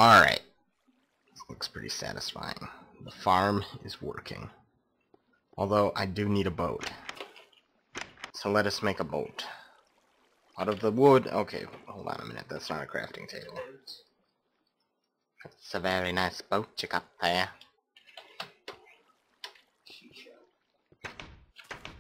Alright. This looks pretty satisfying. The farm is working. Although, I do need a boat. So let us make a boat. Out of the wood... Okay, hold on a minute. That's not a crafting table. It's a very nice boat you got there.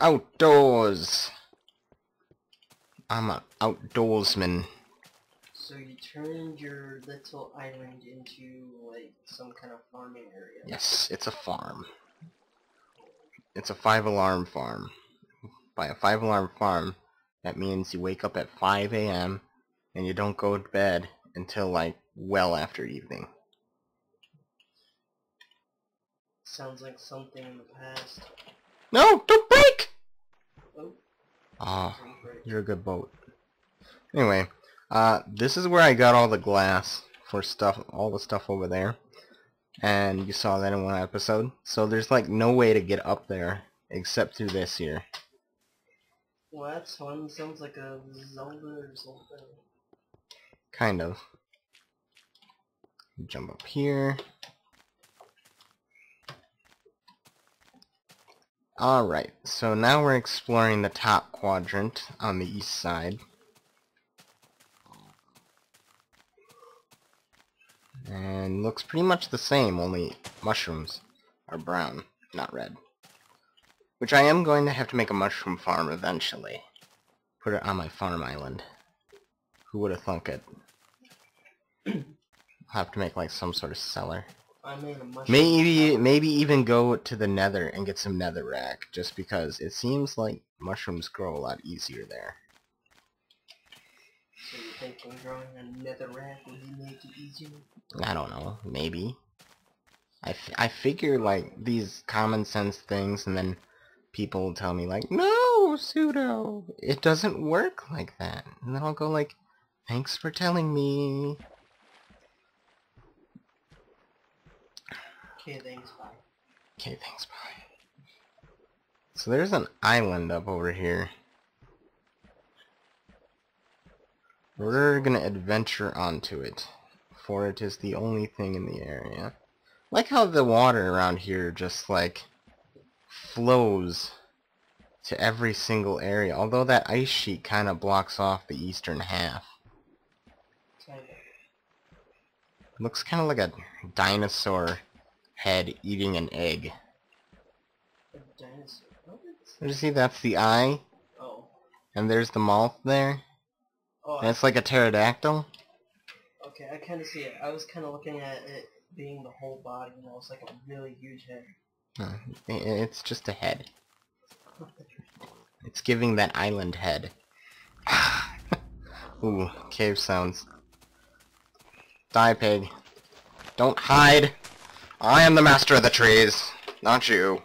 Outdoors! I'm an outdoorsman. So you turned your little island into, like, some kind of farming area? Yes, it's a farm. It's a 5-alarm farm. By a 5-alarm farm, that means you wake up at 5 a.m. and you don't go to bed until, like, well after evening. Sounds like something in the past. No! Don't break! Oh. Ah, you're a good boat. Anyway, this is where I got all the glass for stuff, all the stuff over there. And you saw that in one episode. So there's like no way to get up there except through this here. Well, that's fun. Sounds like a Zelda or something. Kind of. Jump up here. Alright, so now we're exploring the top quadrant on the east side. And looks pretty much the same, only mushrooms are brown, not red. Which I am going to have to make a mushroom farm eventually. Put it on my farm island. Who would have thunk it? I'll have to make like some sort of cellar. I made a mushroom Maybe even go to the nether and get some netherrack, just because it seems like mushrooms grow a lot easier there. So you thinking growing a netherrack would make it easier? I don't know, maybe. I figure like these common sense things, and then people tell me like, no, Pseudo, it doesn't work like that. And then I'll go like, thanks for telling me. Okay, thanks, bye. Okay, thanks, bye. So there's an island up over here. We're gonna adventure onto it, for it is the only thing in the area. Like how the water around here just like flows to every single area, although that ice sheet kind of blocks off the eastern half. Kinda. Looks kind of like a dinosaur head eating an egg. A dinosaur? What? You see, that's the eye, Oh. and there's the mouth there, Oh, and it's like a pterodactyl. okay, I kinda see it. I was kinda looking at it being the whole body, and it was like a really huge head. It's just a head. It's giving that island head. Ooh, cave sounds. Die, pig. Don't hide! I am the master of the trees, not you.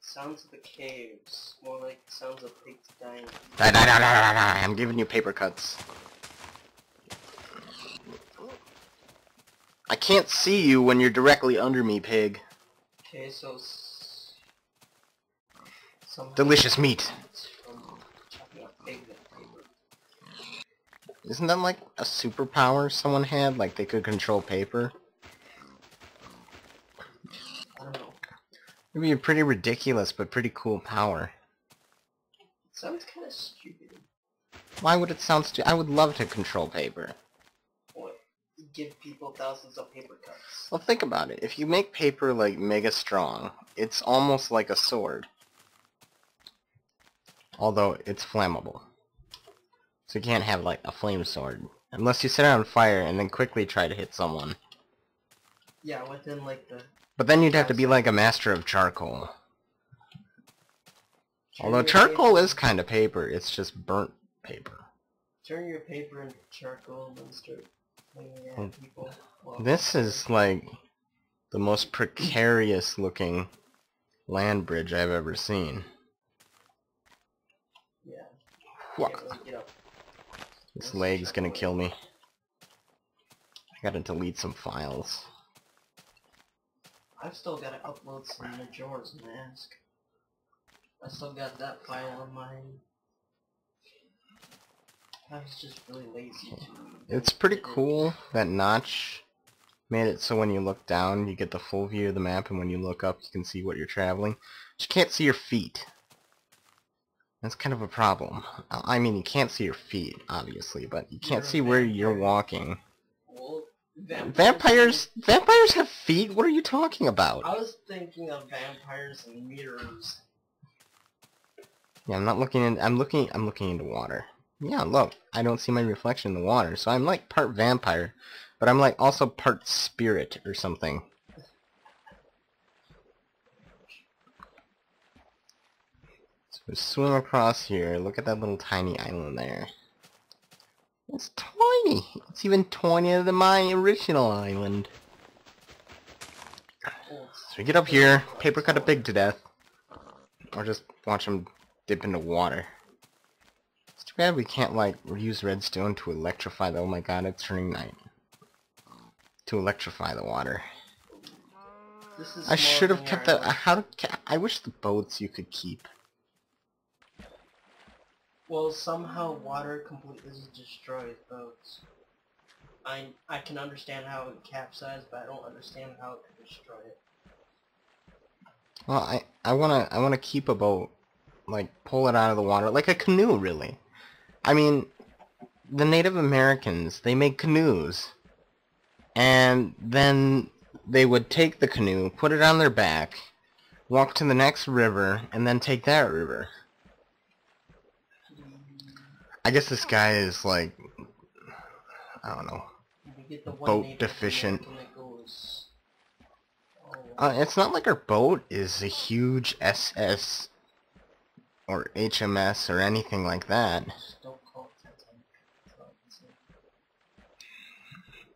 Sounds of the caves. More like sounds of pigs dying. Die, die, die, die, die, die. I'm giving you paper cuts. I can't see you when you're directly under me, pig. Okay, so somehow Delicious meat. from chopping up pigs and paper. Isn't that like a superpower someone had? Like they could control paper? I don't know. It'd be a pretty ridiculous but pretty cool power. It sounds kinda stupid. Why would it sound I would love to control paper. What? Give people thousands of paper cuts. Well, think about it. If you make paper like mega strong, it's almost like a sword. Although it's flammable. So you can't have like a flame sword. Unless you set it on fire and then quickly try to hit someone. Yeah, within like the... But then you'd have to be like a master of charcoal. Although your charcoal paper- is kind of paper, it's just burnt paper. Turn your paper into charcoal and then start flinging it at people. Well, This is like the most precarious looking land bridge I've ever seen. yeah. Wha- Can't really get up. This leg's gonna kill me. I gotta delete some files. I've still gotta upload some Majora's Mask. I still got that file on mine. I was just really lazy to... It's pretty cool that Notch made it so when you look down, you get the full view of the map, and when you look up, you can see what you're traveling. But you can't see your feet. That's kind of a problem. I mean, you can't see your feet, obviously, but you can't see where you're walking. Well, vampires have feet? What are you talking about? I was thinking of vampires and mirrors. Yeah, I'm not looking in. I'm looking into water. Yeah, look, I don't see my reflection in the water, so I'm like part vampire, but I'm like also part spirit or something. So we swim across here. Look at that little tiny island there. It's tiny. It's even tinier than my original island. So we get up here, paper cut a pig to death, or just watch him dip into water. It's too bad we can't, like, use redstone to electrify the... Oh my god, it's turning night. To electrify the water. I should have kept that... I wish the boats you could keep. Well, somehow water completely destroys boats. I can understand how it capsized, but I don't understand how it can destroy it. Well, I wanna keep a boat. Like, pull it out of the water. Like a canoe, really. I mean, the Native Americans, they made canoes. And then they would take the canoe, put it on their back, walk to the next river, and then take that river. I guess this guy is like, I don't know, boat deficient. It's not like our boat is a huge SS or HMS or anything like that.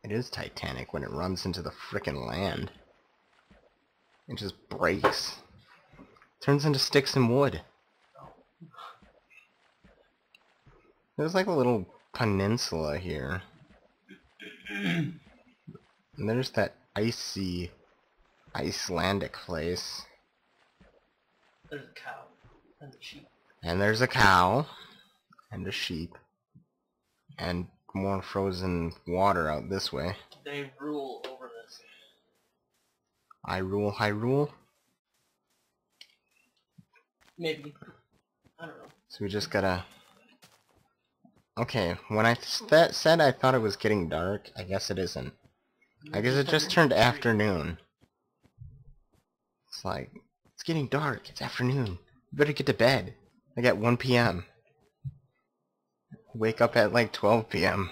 It is Titanic when it runs into the frickin' land. It just breaks. Turns into sticks and wood. There's like a little peninsula here. And there's that icy, Icelandic place. There's a cow and a sheep. And there's a cow and a sheep. And more frozen water out this way. They rule over this. I rule, Hyrule? Maybe. I don't know. So we just gotta... Okay, when I said I thought it was getting dark, I guess it isn't. I guess it just turned afternoon. It's like, it's getting dark, it's afternoon. You better get to bed. I got 1 p.m. Wake up at like 12 p.m.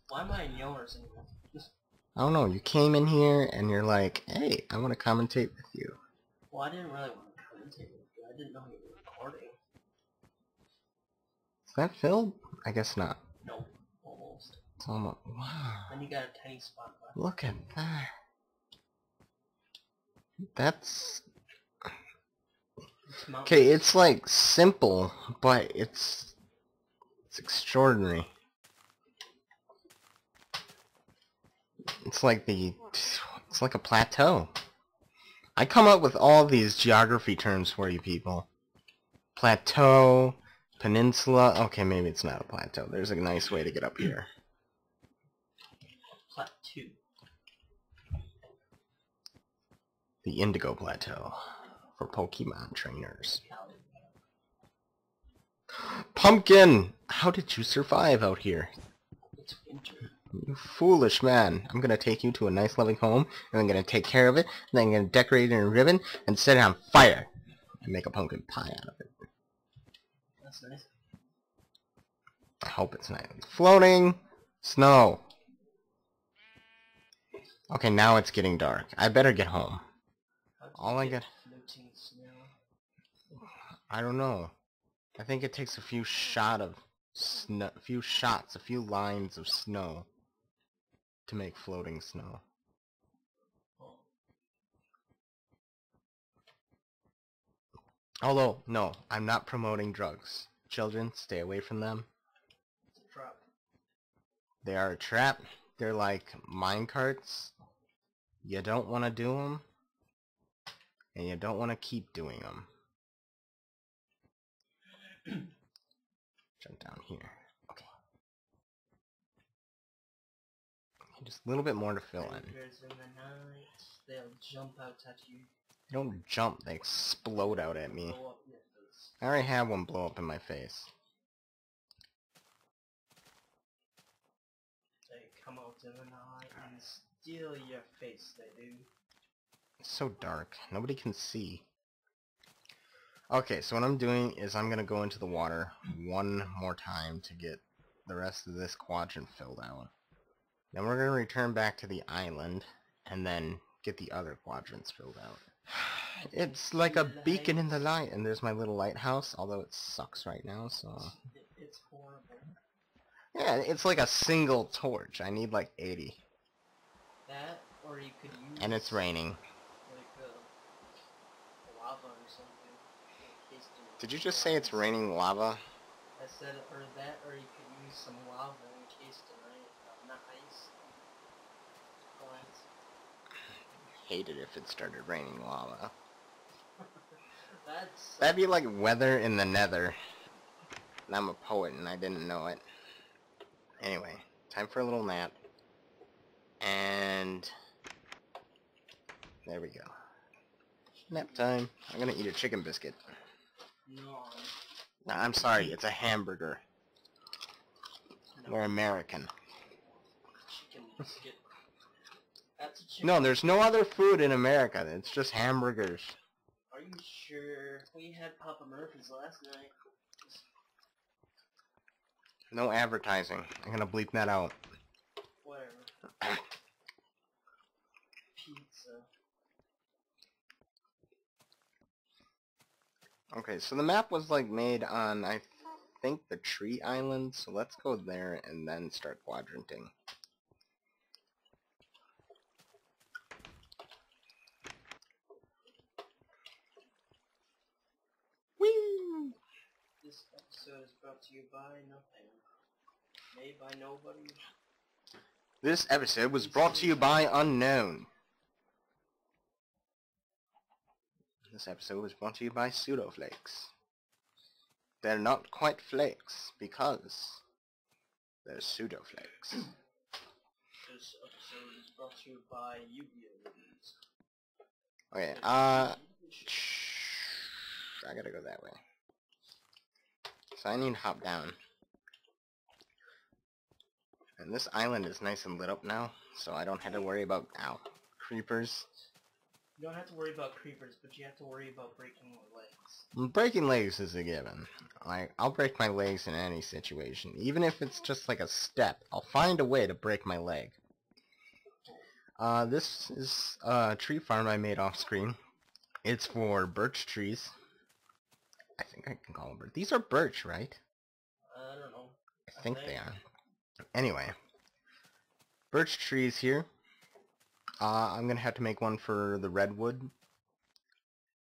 Why am I in yours anymore? I don't know, you came in here and you're like, hey, I want to commentate with you. Well, I didn't really want to commentate with you. I didn't know you were recording. Is that filled? I guess not. No, almost. It's almost... Wow. Then you got a tiny spot left. Look at that. That's... Okay, it's like simple, but it's extraordinary. It's like a plateau. I come up with all these geography terms for you people. Plateau, peninsula. Okay, maybe it's not a plateau. There's a nice way to get up here. Plateau. The Indigo Plateau for Pokemon trainers. Pumpkin! How did you survive out here? It's winter. You foolish man. I'm gonna take you to a nice loving home, and I'm gonna take care of it, and then I'm gonna decorate it in a ribbon, and set it on fire, and make a pumpkin pie out of it. That's nice. I hope it's nice. Floating snow. Okay, now it's getting dark. I better get home. All I got... I don't know. I think it takes a few shots, a few lines of snow to make floating snow. Although, no, I'm not promoting drugs. Children, stay away from them. It's a trap. They are a trap. They're like minecarts. You don't want to do them. And you don't want to keep doing them. Jump down here. Okay. Just a little bit more to fill in. In the night, they'll jump out at you. They don't jump, they explode out at me. Blow up your face. I already have one blow up in my face. They come out in the night and steal your face, they do. It's so dark. Nobody can see. Okay, so what I'm doing is I'm going to go into the water one more time to get the rest of this quadrant filled out. Then we're going to return back to the island and then get the other quadrants filled out. It's like a beacon in the light, and there's my little lighthouse, although it sucks right now, so... It's horrible. Yeah, it's like a single torch. I need like 80. That, or you could use... And it's raining. Like lava or something. Did you just say it's raining lava? I said, or that, or you could use some lava encased in not ice. Hate it if it started raining lava. That'd be like weather in the nether. And I'm a poet and I didn't know it. Anyway, time for a little nap. And... there we go. Nap time. I'm gonna eat a chicken biscuit. No. No, I'm sorry, it's a hamburger. No. We're American. Chicken biscuit. That's a chicken. No, there's no other food in America. It's just hamburgers. Are you sure? We had Papa Murphy's last night. No advertising. I'm gonna bleep that out. Whatever. Pizza. Okay, so the map was like made on, I think, the tree island, so let's go there and then start quadranting. Whee! This episode is brought to you by nothing. Made by nobody. This episode was brought to you by Unknown. This episode was brought to you by Pseudoflakes. They're not quite flakes, because they're pseudoflakes. This episode is brought to you by Yu-Gi-Oh! Okay, I gotta go that way. So I need to hop down. And this island is nice and lit up now, so I don't have to worry about, creepers. You don't have to worry about creepers, but you have to worry about breaking your legs. Breaking legs is a given. I'll break my legs in any situation. Even if it's just like a step, I'll find a way to break my leg. This is a tree farm I made off screen. It's for birch trees. I think I can call them birch. These are birch, right? I don't know. I think they are. Anyway. Birch trees here. I'm gonna have to make one for the redwood